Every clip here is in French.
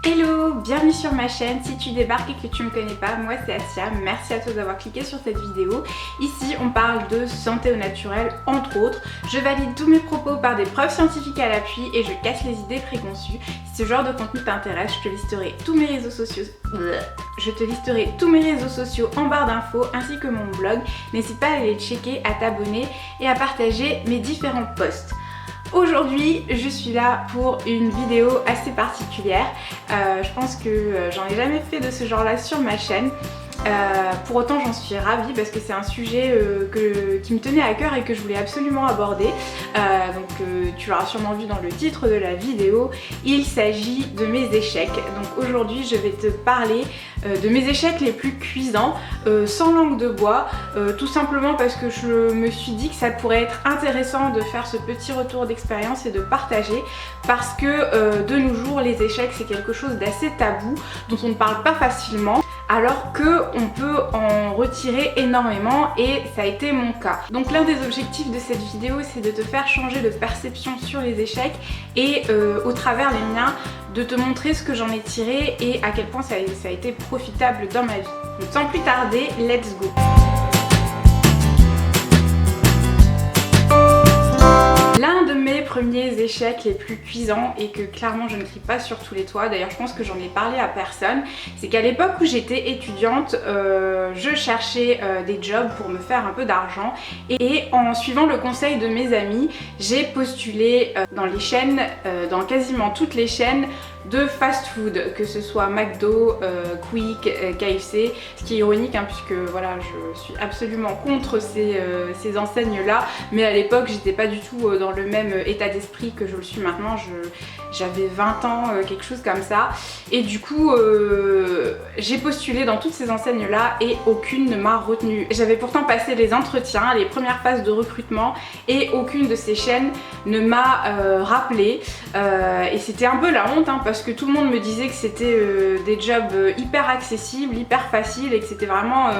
Hello, bienvenue sur ma chaîne. Si tu débarques et que tu me connais pas, moi c'est Assia, merci à toi d'avoir cliqué sur cette vidéo. Ici on parle de santé au naturel entre autres. Je valide tous mes propos par des preuves scientifiques à l'appui et je casse les idées préconçues. Si ce genre de contenu t'intéresse, je te listerai tous mes réseaux sociaux. En barre d'infos ainsi que mon blog. N'hésite pas à aller checker, à t'abonner et à partager mes différents posts. Aujourd'hui, je suis là pour une vidéo assez particulière. Je pense que j'en ai jamais fait de ce genre-là sur ma chaîne. Pour autant, j'en suis ravie parce que c'est un sujet qui me tenait à cœur et que je voulais absolument aborder. Tu l'auras sûrement vu dans le titre de la vidéo, il s'agit de mes échecs. Donc aujourd'hui, je vais te parler de mes échecs les plus cuisants, sans langue de bois, tout simplement parce que je me suis dit que ça pourrait être intéressant de faire ce petit retour d'expérience et de partager, parce que de nos jours, les échecs c'est quelque chose d'assez tabou, dont on ne parle pas facilement, alors qu'on peut en retirer énormément et ça a été mon cas. Donc l'un des objectifs de cette vidéo, c'est de te faire changer de perception sur les échecs et au travers les miens, de te montrer ce que j'en ai tiré et à quel point ça a été profitable dans ma vie. Donc sans plus tarder, let's go! L'un de mes premiers échecs les plus cuisants et que clairement je ne crie pas sur tous les toits, d'ailleurs je pense que j'en ai parlé à personne, c'est qu'à l'époque où j'étais étudiante, je cherchais des jobs pour me faire un peu d'argent et en suivant le conseil de mes amis, j'ai postulé dans les chaînes, dans quasiment toutes les chaînes de fast food, que ce soit McDo, Quick, KFC, ce qui est ironique hein, puisque voilà, je suis absolument contre ces enseignes là, mais à l'époque j'étais pas du tout dans le même état d'esprit que je le suis maintenant. J'avais 20 ans, quelque chose comme ça, et du coup j'ai postulé dans toutes ces enseignes là et aucune ne m'a retenue. J'avais pourtant passé les entretiens, les premières phases de recrutement et aucune de ces chaînes ne m'a rappelé, et c'était un peu la honte hein, parce que tout le monde me disait que c'était des jobs hyper accessibles, hyper faciles et que c'était vraiment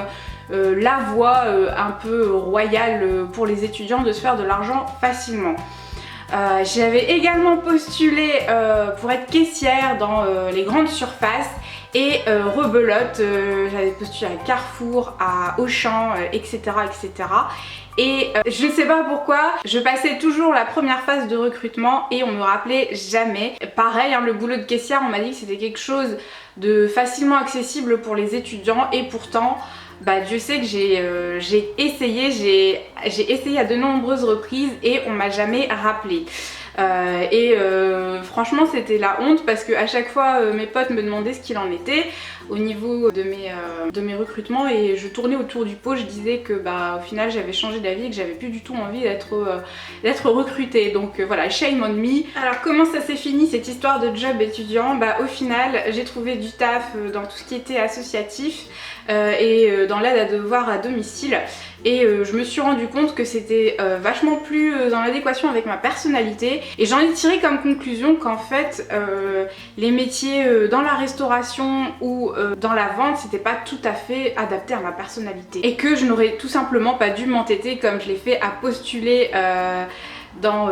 la voie un peu royale pour les étudiants de se faire de l'argent facilement. J'avais également postulé pour être caissière dans les grandes surfaces et rebelote, j'avais postulé à Carrefour, à Auchan, etc. etc. Et je ne sais pas pourquoi, je passais toujours la première phase de recrutement et on me rappelait jamais. Pareil, hein, le boulot de caissière, on m'a dit que c'était quelque chose de facilement accessible pour les étudiants et pourtant, bah Dieu sait que j'ai essayé à de nombreuses reprises et on m'a jamais rappelé. Franchement c'était la honte parce que à chaque fois mes potes me demandaient ce qu'il en était au niveau de mes recrutements et je tournais autour du pot, je disais que bah au final j'avais changé d'avis et que j'avais plus du tout envie d'être recrutée, donc voilà, shame on me. Alors comment ça s'est fini cette histoire de job étudiant? Bah au final j'ai trouvé du taf dans tout ce qui était associatif et dans l'aide à devoir à domicile. Et je me suis rendu compte que c'était vachement plus en adéquation avec ma personnalité et j'en ai tiré comme conclusion qu'en fait les métiers dans la restauration ou dans la vente c'était pas tout à fait adapté à ma personnalité et que je n'aurais tout simplement pas dû m'entêter comme je l'ai fait à postuler dans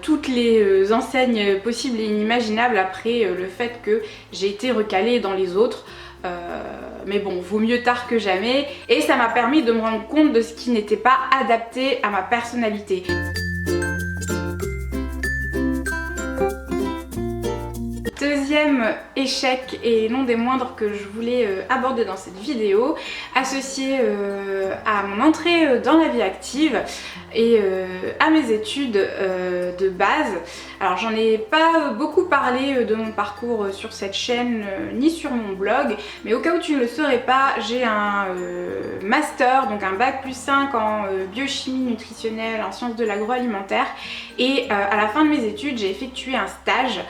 toutes les enseignes possibles et inimaginables après le fait que j'ai été recalée dans les autres. Mais bon, vaut mieux tard que jamais et ça m'a permis de me rendre compte de ce qui n'était pas adapté à ma personnalité. Deuxième échec et non des moindres que je voulais aborder dans cette vidéo, associé à mon entrée dans la vie active et à mes études de base. Alors j'en ai pas beaucoup parlé de mon parcours sur cette chaîne ni sur mon blog, mais au cas où tu ne le saurais pas, j'ai un master, donc un bac plus 5 en biochimie nutritionnelle, en sciences de l'agroalimentaire, et à la fin de mes études j'ai effectué un stage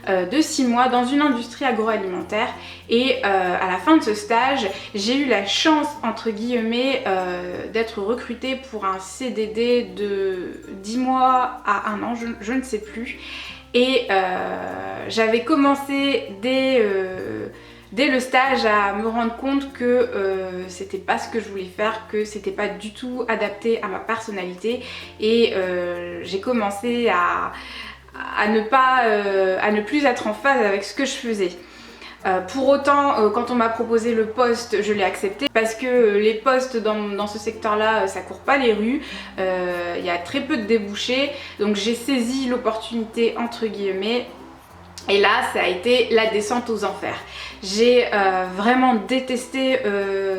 de 6 mois dans une industrie agroalimentaire et à la fin de ce stage j'ai eu la chance entre guillemets d'être recrutée pour un CDD de 10 mois à 1 an, je ne sais plus, et j'avais commencé dès le stage à me rendre compte que c'était pas ce que je voulais faire, que c'était pas du tout adapté à ma personnalité et j'ai commencé à ne plus être en phase avec ce que je faisais. Pour autant, quand on m'a proposé le poste, je l'ai accepté parce que les postes dans ce secteur-là, ça court pas les rues. Il y a très peu de débouchés, donc j'ai saisi l'opportunité entre guillemets. Et là, ça a été la descente aux enfers. J'ai vraiment détesté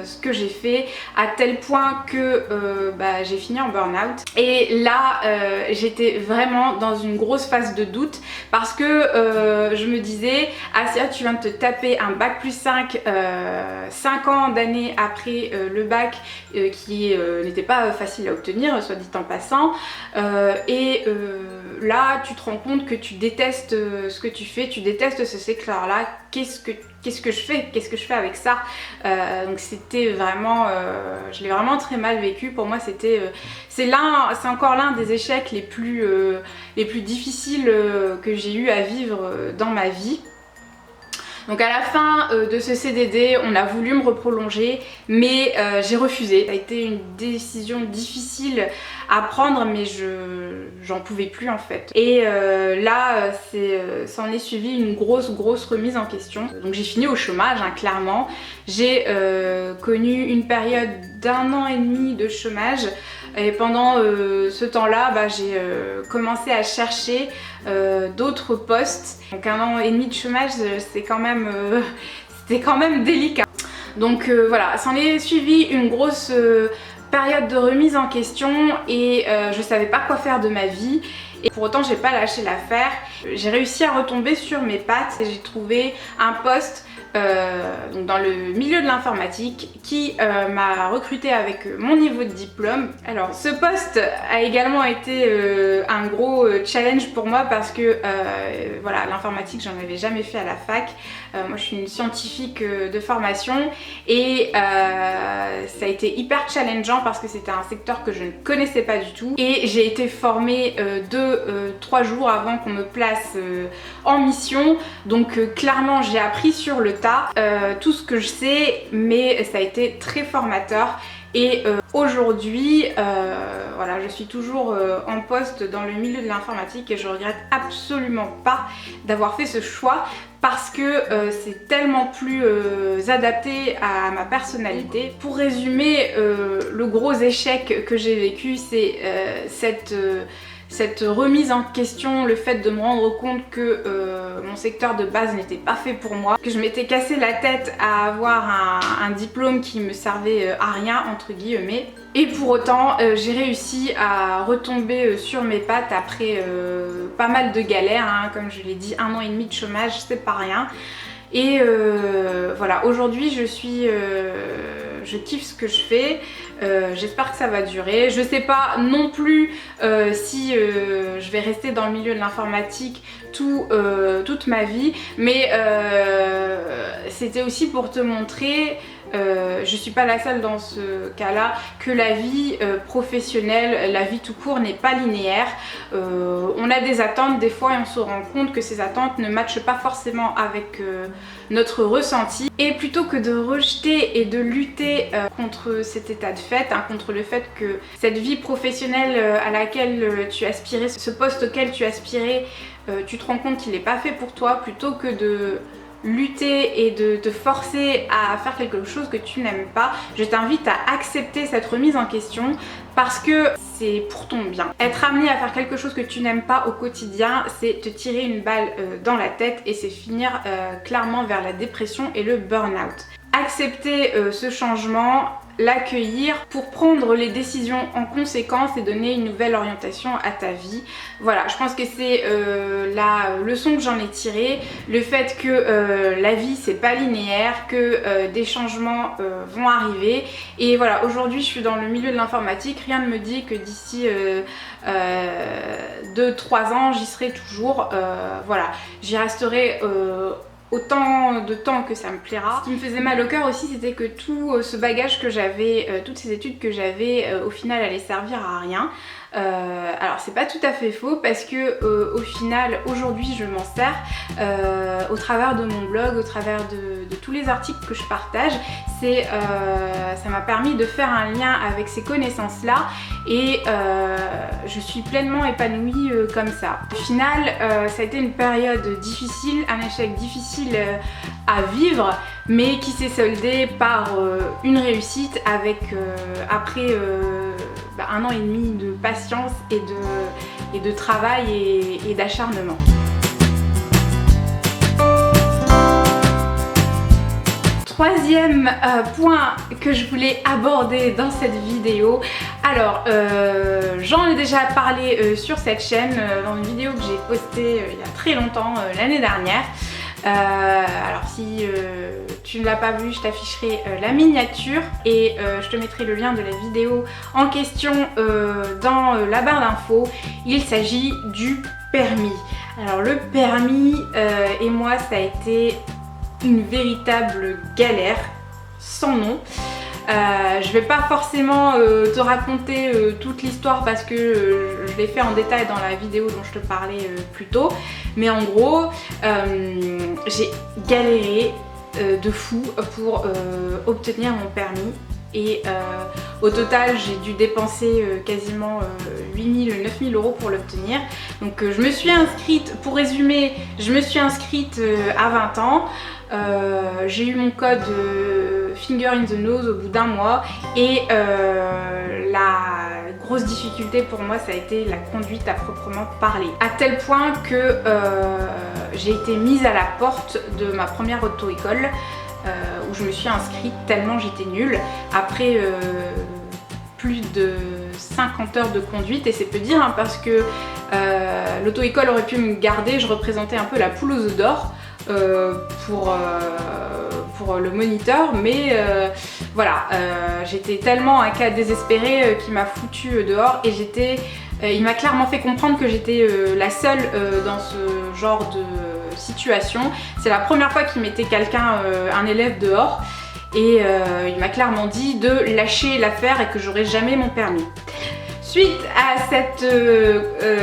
ce que j'ai fait à tel point que j'ai fini en burn-out. Et là, j'étais vraiment dans une grosse phase de doute parce que je me disais, Asia, tu viens de te taper un bac plus 5, 5 ans d'années après le bac qui n'était pas facile à obtenir, soit dit en passant. Là, tu te rends compte que tu détestes ce que tu fais, tu détestes ce secteur-là. Qu'est-ce que je fais? Qu'est-ce que je fais avec ça? Donc c'était vraiment, je l'ai vraiment très mal vécu. Pour moi, c'est encore l'un des échecs les plus difficiles que j'ai eu à vivre dans ma vie. Donc à la fin de ce CDD, on a voulu me reprolonger, mais j'ai refusé. Ça a été une décision difficile à prendre, mais j'en pouvais plus en fait. Et là, s'en est suivi une grosse remise en question. Donc j'ai fini au chômage, hein, clairement. J'ai connu une période d'1 an et demi de chômage. Et pendant ce temps-là, j'ai commencé à chercher d'autres postes. Donc 1 an et demi de chômage, c'était quand même délicat. Donc voilà, s'en est suivi une grosse période de remise en question et je savais pas quoi faire de ma vie. Et pour autant, j'ai pas lâché l'affaire. J'ai réussi à retomber sur mes pattes et j'ai trouvé un poste donc dans le milieu de l'informatique qui m'a recrutée avec mon niveau de diplôme. Alors ce poste a également été un gros challenge pour moi parce que voilà, l'informatique j'en avais jamais fait à la fac. Moi je suis une scientifique de formation et ça a été hyper challengeant parce que c'était un secteur que je ne connaissais pas du tout et j'ai été formée 2-3 jours avant qu'on me place en mission. Donc clairement j'ai appris sur le tas tout ce que je sais, mais ça a été très formateur. Et aujourd'hui, voilà, je suis toujours en poste dans le milieu de l'informatique et je regrette absolument pas d'avoir fait ce choix parce que c'est tellement plus adapté à ma personnalité. Pour résumer, le gros échec que j'ai vécu, c'est cette remise en question, le fait de me rendre compte que mon secteur de base n'était pas fait pour moi, que je m'étais cassé la tête à avoir un diplôme qui me servait à rien entre guillemets. Et pour autant, j'ai réussi à retomber sur mes pattes après pas mal de galères, hein. Comme je l'ai dit, 1 an et demi de chômage, c'est pas rien. Et voilà, aujourd'hui je kiffe ce que je fais, j'espère que ça va durer. Je sais pas non plus si je vais rester dans le milieu de l'informatique toute ma vie, mais c'était aussi pour te montrer, je suis pas la seule dans ce cas-là, que la vie professionnelle, la vie tout court n'est pas linéaire. On a des attentes des fois et on se rend compte que ces attentes ne matchent pas forcément avec notre ressenti. Et plutôt que de rejeter et de lutter contre cet état de fait, hein, contre le fait que cette vie professionnelle à laquelle tu aspirais, ce poste auquel tu aspirais, tu te rends compte qu'il n'est pas fait pour toi, plutôt que de lutter et de te forcer à faire quelque chose que tu n'aimes pas, je t'invite à accepter cette remise en question parce que c'est pour ton bien. Être amené à faire quelque chose que tu n'aimes pas au quotidien, c'est te tirer une balle dans la tête et c'est finir clairement vers la dépression et le burn-out. Accepter ce changement, l'accueillir pour prendre les décisions en conséquence et donner une nouvelle orientation à ta vie. Voilà, je pense que c'est la leçon que j'en ai tirée, le fait que la vie c'est pas linéaire, que des changements vont arriver. Et voilà, aujourd'hui je suis dans le milieu de l'informatique, rien ne me dit que d'ici 2-3 ans j'y serai toujours. Voilà, j'y resterai autant de temps que ça me plaira. Ce qui me faisait mal au cœur aussi, c'était que tout ce bagage que j'avais, toutes ces études que j'avais, au final allaient servir à rien. Alors c'est pas tout à fait faux parce que au final aujourd'hui je m'en sers au travers de mon blog, au travers de tous les articles que je partage. Ça m'a permis de faire un lien avec ces connaissances là et je suis pleinement épanouie comme ça. Au final ça a été une période difficile, un échec difficile à vivre, mais qui s'est soldé par une réussite avec après 1 an et demi de patience et de travail et d'acharnement. Troisième point que je voulais aborder dans cette vidéo, alors j'en ai déjà parlé sur cette chaîne dans une vidéo que j'ai postée il y a très longtemps, l'année dernière. Alors si tu ne l'as pas vu, je t'afficherai la miniature et je te mettrai le lien de la vidéo en question dans la barre d'infos. Il s'agit du permis. Alors le permis et moi ça a été une véritable galère sans nom. Je vais pas forcément te raconter toute l'histoire parce que je l'ai fait en détail dans la vidéo dont je te parlais plus tôt, mais en gros j'ai galéré de fou pour obtenir mon permis et au total j'ai dû dépenser quasiment 8 000, 9 000 euros pour l'obtenir. Donc je me suis inscrite, pour résumer, je me suis inscrite à 20 ans. J'ai eu mon code Finger in the Nose au bout d'1 mois et la grosse difficulté pour moi ça a été la conduite à proprement parler. À tel point que j'ai été mise à la porte de ma première auto-école où je me suis inscrite tellement j'étais nulle. Après plus de 50 heures de conduite, et c'est peu dire hein, parce que l'auto-école aurait pu me garder, je représentais un peu la poule aux œufs d'or pour le moniteur, mais voilà, j'étais tellement un cas désespéré qui m'a foutu dehors et il m'a clairement fait comprendre que j'étais la seule dans ce genre de situation. C'est la première fois qu'il mettait quelqu'un, un élève dehors, et il m'a clairement dit de lâcher l'affaire et que j'aurais jamais mon permis. Suite à cette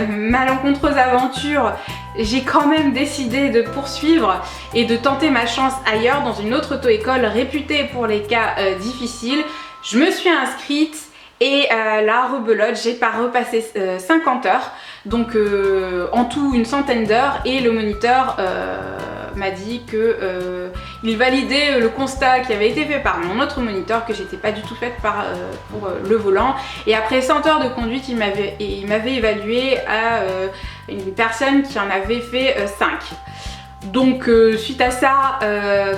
malencontreuse aventure, j'ai quand même décidé de poursuivre et de tenter ma chance ailleurs dans une autre auto-école réputée pour les cas difficiles. Je me suis inscrite et là, rebelote, j'ai pas repassé 50 heures, donc en tout une centaine d'heures, et le moniteur m'a dit que il validait le constat qui avait été fait par mon autre moniteur, que j'étais pas du tout faite pour le volant, et après 100 heures de conduite il m'avait évalué à une personne qui en avait fait 5. Donc suite à ça,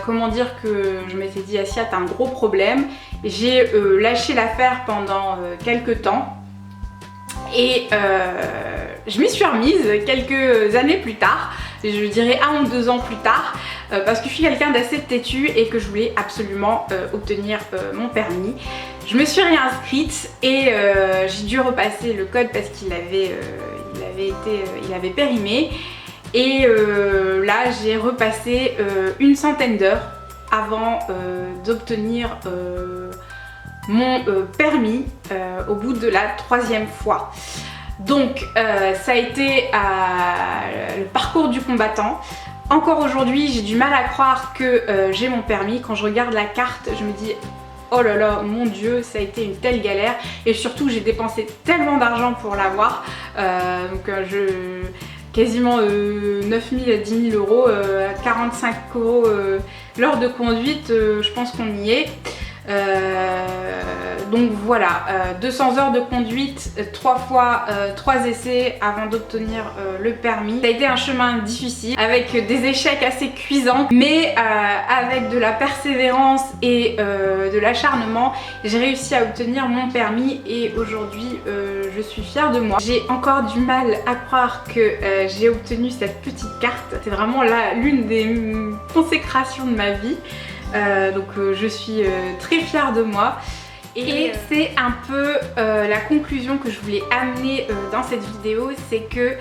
comment dire que je m'étais dit Assia t'as un gros problème, j'ai lâché l'affaire pendant quelques temps et je m'y suis remise quelques années plus tard, je dirais 1 ou 2 ans plus tard, parce que je suis quelqu'un d'assez têtu et que je voulais absolument obtenir mon permis. Je me suis réinscrite et j'ai dû repasser le code parce qu'il avait périmé. Et là j'ai repassé une centaine d'heures avant d'obtenir mon permis au bout de la 3e fois. Donc ça a été le parcours du combattant. Encore aujourd'hui j'ai du mal à croire que j'ai mon permis. Quand je regarde la carte je me dis oh là là, mon dieu, ça a été une telle galère, et surtout j'ai dépensé tellement d'argent pour l'avoir, quasiment 9 000 à 10 000 euros, 45 euros l'heure de conduite, je pense qu'on y est. Donc voilà, 200 heures de conduite, 3 fois 3 essais avant d'obtenir le permis. Ça a été un chemin difficile avec des échecs assez cuisants, mais avec de la persévérance et de l'acharnement, j'ai réussi à obtenir mon permis et aujourd'hui je suis fière de moi. J'ai encore du mal à croire que j'ai obtenu cette petite carte. C'est vraiment l'une des consécrations de ma vie. Donc je suis très fière de moi. Et c'est un peu la conclusion que je voulais amener dans cette vidéo, c'est que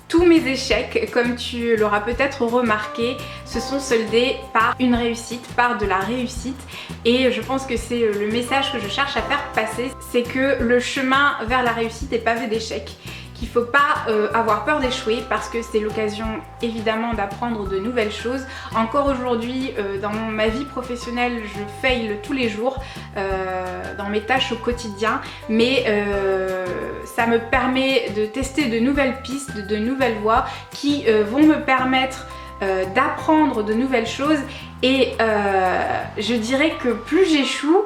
Tous mes échecs, comme tu l'auras peut-être remarqué, se sont soldés par une réussite, par de la réussite. Et je pense que c'est le message que je cherche à faire passer, c'est que le chemin vers la réussite est pavé d'échecs. Qu'il ne faut pas avoir peur d'échouer parce que c'est l'occasion évidemment d'apprendre de nouvelles choses. Encore aujourd'hui, dans ma vie professionnelle, je fail tous les jours dans mes tâches au quotidien, mais ça me permet de tester de nouvelles pistes, de nouvelles voies qui vont me permettre d'apprendre de nouvelles choses et je dirais que plus j'échoue,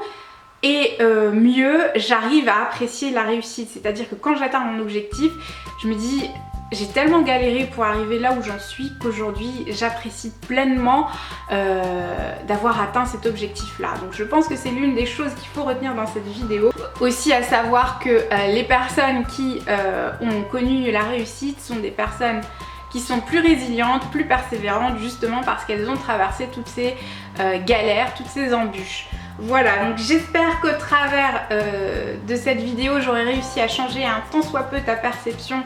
et mieux j'arrive à apprécier la réussite. C'est-à-dire que quand j'atteins mon objectif, je me dis j'ai tellement galéré pour arriver là où j'en suis qu'aujourd'hui j'apprécie pleinement d'avoir atteint cet objectif là. Donc je pense que c'est l'une des choses qu'il faut retenir dans cette vidéo. Aussi à savoir que les personnes qui ont connu la réussite sont des personnes qui sont plus résilientes, plus persévérantes, justement parce qu'elles ont traversé toutes ces galères, toutes ces embûches. Voilà, donc j'espère qu'au travers de cette vidéo, j'aurai réussi à changer un tant soit peu ta perception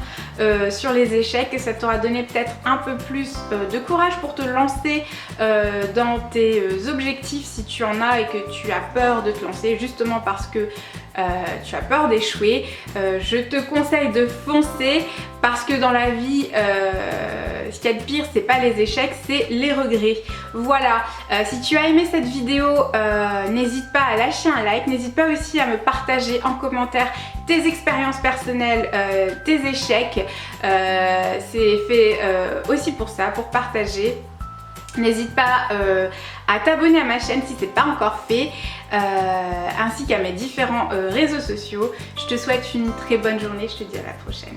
sur les échecs, que ça t'aura donné peut-être un peu plus de courage pour te lancer dans tes objectifs si tu en as et que tu as peur de te lancer justement parce que tu as peur d'échouer. Je te conseille de foncer parce que dans la vie, ce qu'il y a de pire, c'est pas les échecs, c'est les regrets. Voilà, si tu as aimé cette vidéo, n'hésite pas à lâcher un like, n'hésite pas aussi à me partager en commentaire tes expériences personnelles, tes échecs. C'est fait aussi pour ça, pour partager. N'hésite pas à t'abonner à ma chaîne si ce n'est pas encore fait, ainsi qu'à mes différents réseaux sociaux. Je te souhaite une très bonne journée, je te dis à la prochaine.